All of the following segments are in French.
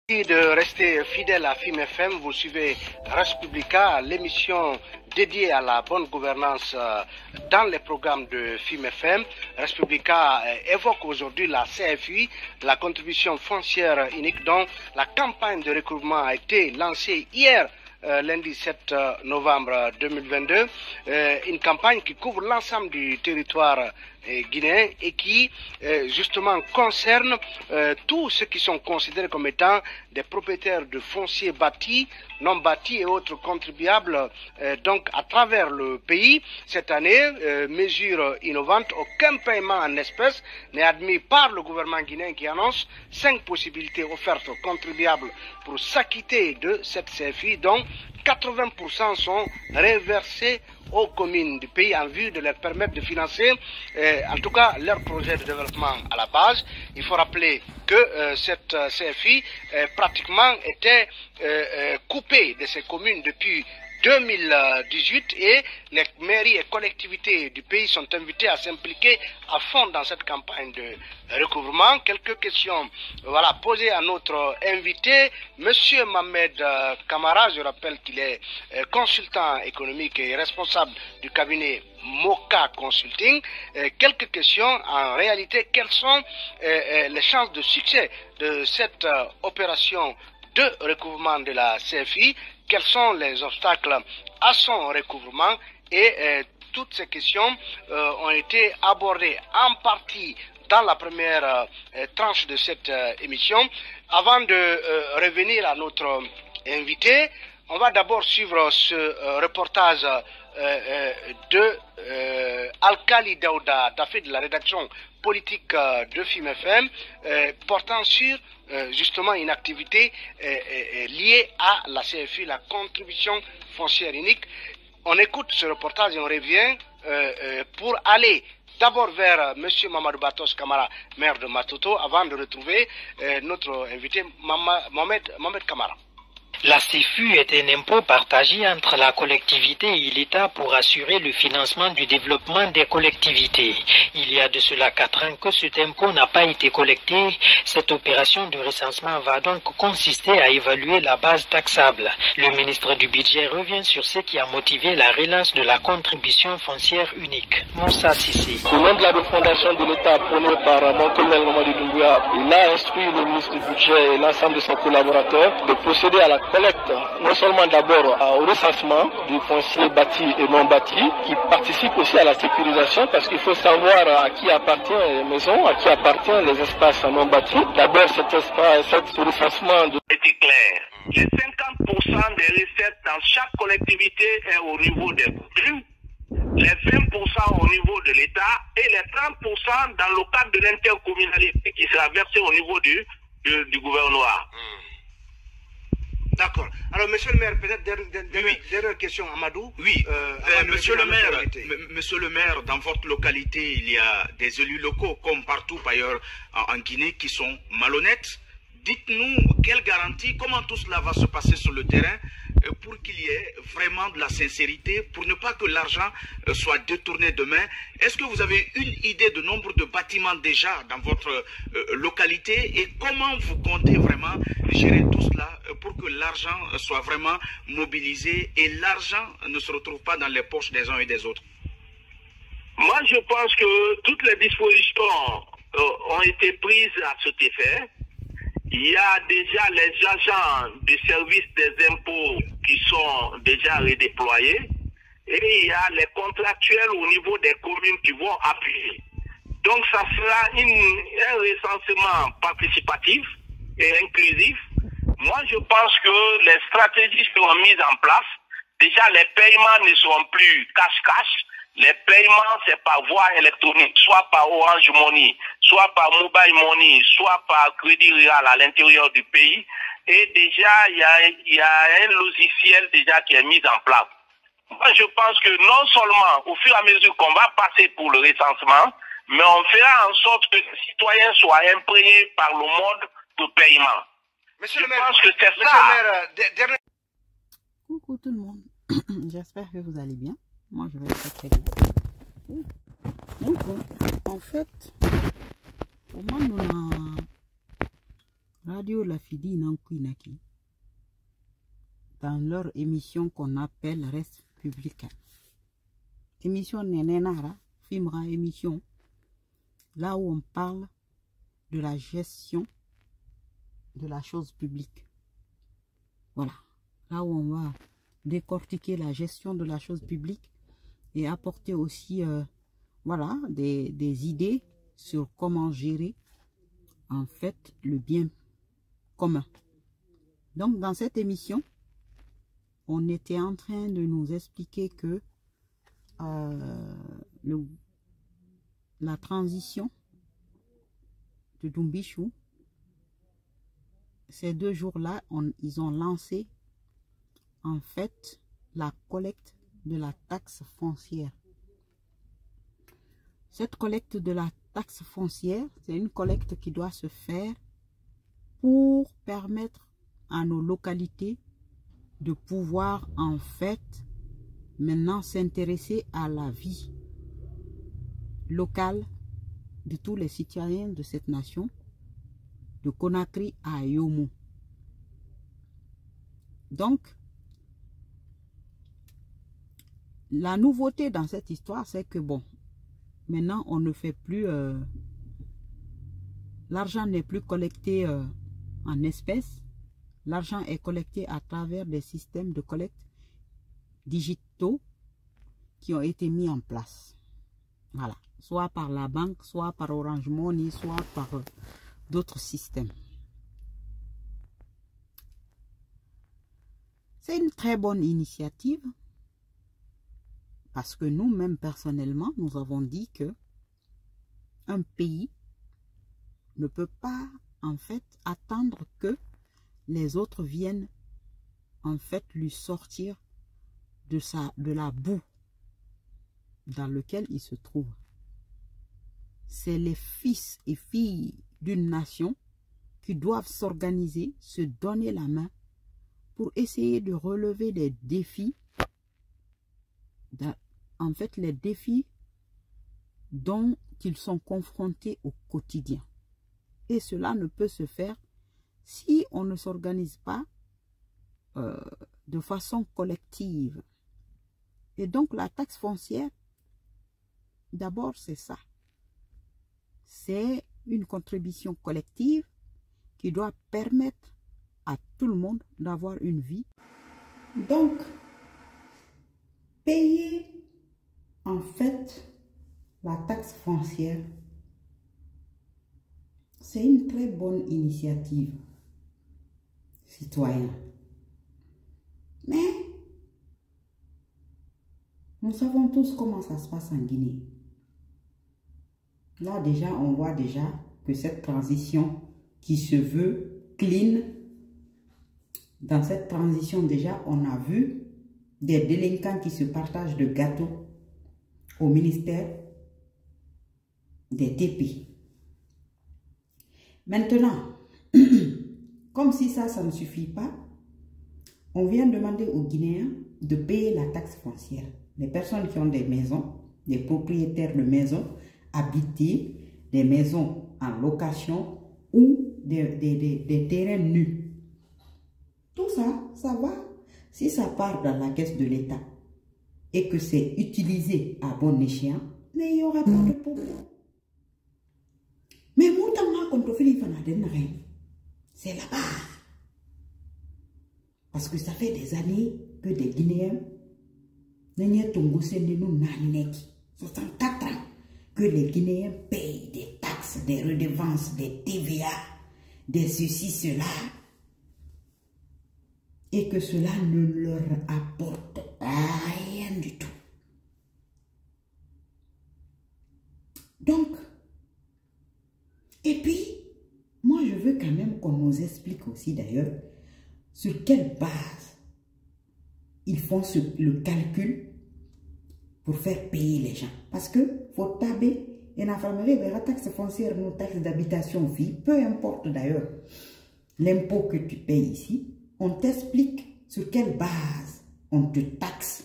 De rester fidèle à FIM FM, vous suivez Respublica, l'émission dédiée à la bonne gouvernance dans les programmes de FIM FM. Respublica évoque aujourd'hui la CFI, la contribution foncière unique, dont la campagne de recouvrement a été lancée hier, lundi 7 novembre 2022, une campagne qui couvre l'ensemble du territoire guinéen et qui justement concerne tous ceux qui sont considérés comme étant des propriétaires de fonciers bâtis, non bâtis et autres contribuables donc à travers le pays. Cette année, mesure innovante, aucun paiement en espèces n'est admis par le gouvernement guinéen qui annonce 5 possibilités offertes aux contribuables pour s'acquitter de cette CFI, dont 80% sont reversés aux communes du pays en vue de leur permettre de financer en tout cas leur projet de développement à la base. Il faut rappeler que cette CFI pratiquement était coupée de ces communes depuis 2018 et les mairies et collectivités du pays sont invitées à s'impliquer à fond dans cette campagne de recouvrement. Quelques questions posées à notre invité, Monsieur Mohamed Camara. Je rappelle qu'il est consultant économique et responsable du cabinet Moka Consulting. Quelques questions, en réalité, quelles sont les chances de succès de cette opération de recouvrement de la CFI? Quels sont les obstacles à son recouvrement? Et toutes ces questions ont été abordées en partie dans la première tranche de cette émission. Avant de revenir à notre invité, on va d'abord suivre ce reportage de Alkali Daouda, de la rédaction politique de FIM FM, portant sur justement une activité liée à la CFI, la contribution foncière unique. On écoute ce reportage et on revient pour aller d'abord vers M. Mamadou Batos Camara, maire de Matoto, avant de retrouver notre invité Mohamed Camara. La CFU est un impôt partagé entre la collectivité et l'État pour assurer le financement du développement des collectivités. Il y a de cela 4 ans que cet impôt n'a pas été collecté. Cette opération de recensement va donc consister à évaluer la base taxable. Le ministre du Budget revient sur ce qui a motivé la relance de la contribution foncière unique. Moussa Sissi. Au nom de la refondation de l'État prônée par mon colonel Mamadou Doumbouya, il a instruit le ministre du Budget et l'ensemble de ses collaborateurs de procéder à la collecte, non seulement d'abord au recensement du foncier bâti et non bâti, qui participe aussi à la sécurisation, parce qu'il faut savoir à qui appartient les maisons, à qui appartiennent les espaces non bâtis. D'abord, cet recensement était clair. Les 50% des recettes dans chaque collectivité est au niveau des communes, les 20% au niveau de l'État et les 30% dans le cadre de l'intercommunalité qui sera versé au niveau du gouvernorat. D'accord. Alors, monsieur le maire, peut-être dernière question, Amadou. Oui, monsieur le maire, dans votre localité, il y a des élus locaux, comme partout ailleurs en Guinée, qui sont malhonnêtes. Dites-nous, quelle garantie, comment tout cela va se passer sur le terrain pour qu'il y ait vraiment de la sincérité, pour ne pas que l'argent soit détourné demain. Est-ce que vous avez une idée du nombre de bâtiments déjà dans votre localité et comment vous comptez vraiment gérer tout cela pour que l'argent soit vraiment mobilisé et l'argent ne se retrouve pas dans les poches des uns et des autres? Moi, je pense que toutes les dispositions ont été prises à cet effet. Il y a déjà les agents du service des impôts qui sont déjà redéployés et il y a les contractuels au niveau des communes qui vont appuyer. Donc ça sera un recensement participatif et inclusif. Moi je pense que les stratégies seront mises en place. Déjà les paiements ne seront plus cash-cash. Les paiements, c'est par voie électronique, soit par Orange Money, soit par Mobile Money, soit par Crédit Réal à l'intérieur du pays. Et déjà, il y a un logiciel déjà qui est mis en place. Moi, je pense que non seulement, au fur et à mesure qu'on va passer pour le recensement, mais on fera en sorte que les citoyens soient imprégnés par le mode de paiement. Monsieur je le maire, pense que c'est ça. Coucou tout le monde. J'espère que vous allez bien. Moi, je vais très bien. Donc, en fait, au moment de Radio Lafidi Nankuinaki, dans leur émission qu'on appelle Reste Publicain. Émission Nenenara, Fimra émission, là où on parle de la gestion de la chose publique. Voilà, là où on va décortiquer la gestion de la chose publique et apporter aussi voilà, des idées sur comment gérer en fait le bien commun. Donc dans cette émission, on était en train de nous expliquer que la transition de Dumbichou, ces 2 jours-là, ils ont lancé en fait la collecte de la taxe foncière. Cette collecte de la taxe foncière, c'est une collecte qui doit se faire pour permettre à nos localités de pouvoir en fait maintenant s'intéresser à la vie locale de tous les citoyens de cette nation, de Conakry à Yomo. Donc, la nouveauté dans cette histoire, c'est que bon, maintenant on ne fait plus, l'argent n'est plus collecté en espèces, l'argent est collecté à travers des systèmes de collecte digitaux qui ont été mis en place. Voilà, soit par la banque, soit par Orange Money, soit par d'autres systèmes. C'est une très bonne initiative parce que nous-mêmes personnellement, nous avons dit que un pays ne peut pas en fait attendre que les autres viennent en fait lui sortir de la boue dans laquelle il se trouve. C'est les fils et filles d'une nation qui doivent s'organiser, se donner la main pour essayer de relever des défis, en fait les défis dont ils sont confrontés au quotidien. Et cela ne peut se faire si on ne s'organise pas de façon collective. Et donc la taxe foncière, d'abord c'est ça. C'est une contribution collective qui doit permettre à tout le monde d'avoir une vie. Donc, payer en fait la taxe foncière, c'est une très bonne initiative citoyenne. Mais nous savons tous comment ça se passe en Guinée. Là déjà, on voit déjà que cette transition qui se veut clean, dans cette transition déjà, on a vu des délinquants qui se partagent de gâteaux au ministère des TP. Maintenant, comme si ça ne suffit pas, on vient demander aux Guinéens de payer la taxe foncière. Les personnes qui ont des maisons, des propriétaires de maisons habitées, des maisons en location ou des terrains nus. Tout ça, ça va. Si ça part dans la caisse de l'État et que c'est utilisé à bon escient, mais il n'y aura pas de problème. Mais moi, c'est là-bas. Parce que ça fait des années que des Guinéens, 64 ans, que les Guinéens payent des taxes, des redevances, des TVA, des ceci, cela, et que cela ne leur apporte rien du tout. Donc, et puis, moi je veux quand même qu'on nous explique aussi d'ailleurs sur quelle base ils font le calcul pour faire payer les gens. Parce que faut taber et l'infirmerie verra taxe foncière, nos taxes d'habitation, vie, peu importe d'ailleurs l'impôt que tu payes ici, on t'explique sur quelle base on te taxe.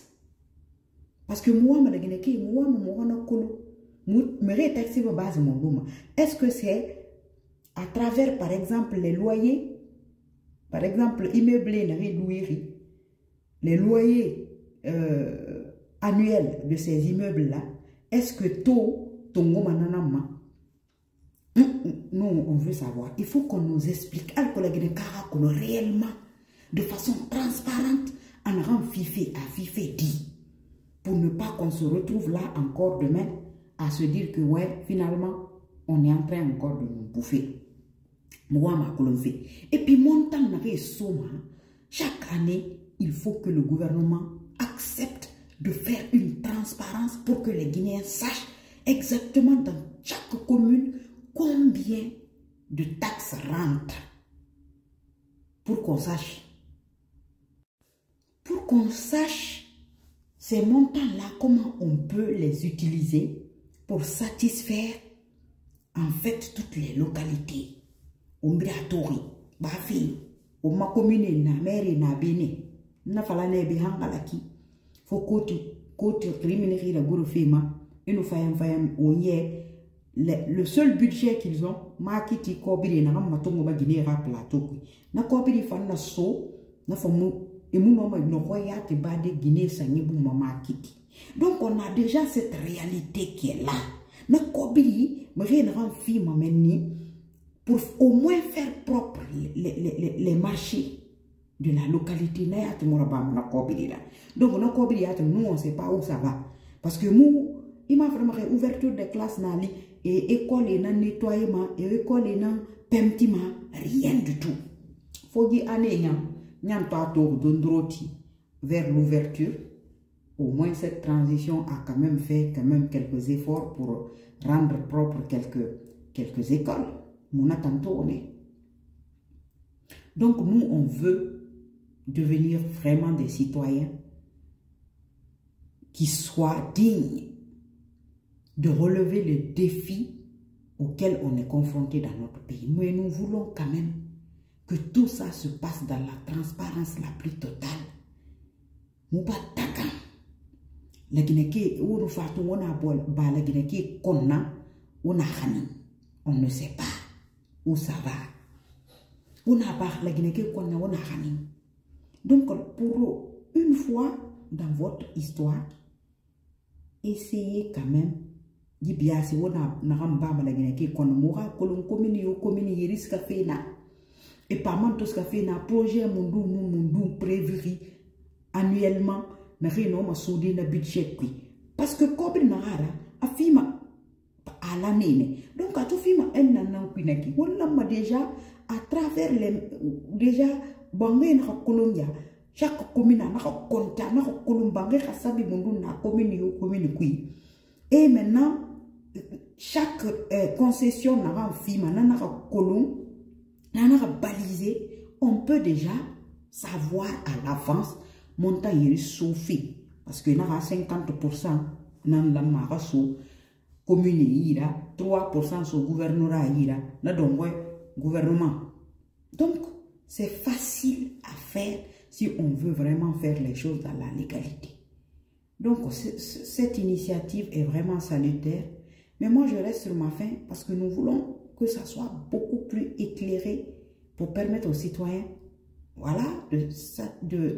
Parce que moi, est-ce que c'est à travers, par exemple, les loyers, par exemple, immeublés, les loyers annuels de ces immeubles-là, est-ce que tôt, tongo mananama? Nous, on veut savoir. Il faut qu'on nous explique, réellement, de façon transparente, en rang fifé à fifé dit, pour ne pas qu'on se retrouve là encore demain à se dire que, ouais, finalement, on est en train encore de nous bouffer. Et puis, montant chaque année, il faut que le gouvernement accepte de faire une transparence pour que les Guinéens sachent exactement dans chaque commune combien de taxes rentrent. Pour qu'on sache. Pour qu'on sache ces montants-là, comment on peut les utiliser pour satisfaire en fait toutes les localités. Umbratori, Bafi, Oma commune na mère na bene, na falane bi hangalaki, faut côté criminel la goro fema, et nous fayam onye. Le seul budget qu'ils ont, Makiti Kobiri na matongo ba Guinée ra plateau. Na Kobiri fan na so, na famu et mon nom no roya te bade Guinée sangibu Makiti. Donc on a déjà cette réalité qui est là. Na Kobiri, me rien rend fille m'ameni pour au moins faire propre les marchés de la localité. Na yate moraba na Kobiri là. Donc na Kobiri yate nous on sait pas où ça va parce que nous il m'a vraiment ouverture des classes nali et école et nettoyement et école et pemtima rien du tout. Faut dire année n'yam pas d'ondroti vers l'ouverture. Au moins cette transition a quand même fait quelques efforts pour rendre propre quelques écoles. Mon attendons on est. Donc nous on veut devenir vraiment des citoyens qui soient dignes de relever les défis auxquels on est confronté dans notre pays. Mais nous voulons quand même que tout ça se passe dans la transparence la plus totale. On ne sait pas où ça va. Donc, pour une fois dans votre histoire, essayez quand même Gibiasi wona naramba malagina ki kon mora kolon commune risque fait na et par man tout ce fait na projet mundu prévu annuellement na reno ma soudi na budget qui parce que comme nara afima à l'année donc à tout fima en nan qui wala ma déjà à travers les déjà bangé na Colombia chaque commune na compte na Colombia sabi mundu na commune qui. Et maintenant, chaque concession n'a balisé, on peut déjà savoir à l'avance montant il souffit parce que n'a 50% nan la marasso commune ira 3% sur gouvernorat ira na donc gouvernement. Donc c'est facile à faire si on veut vraiment faire les choses dans la légalité. Donc, cette initiative est vraiment salutaire. Mais moi, je reste sur ma faim parce que nous voulons que ça soit beaucoup plus éclairé pour permettre aux citoyens, voilà, de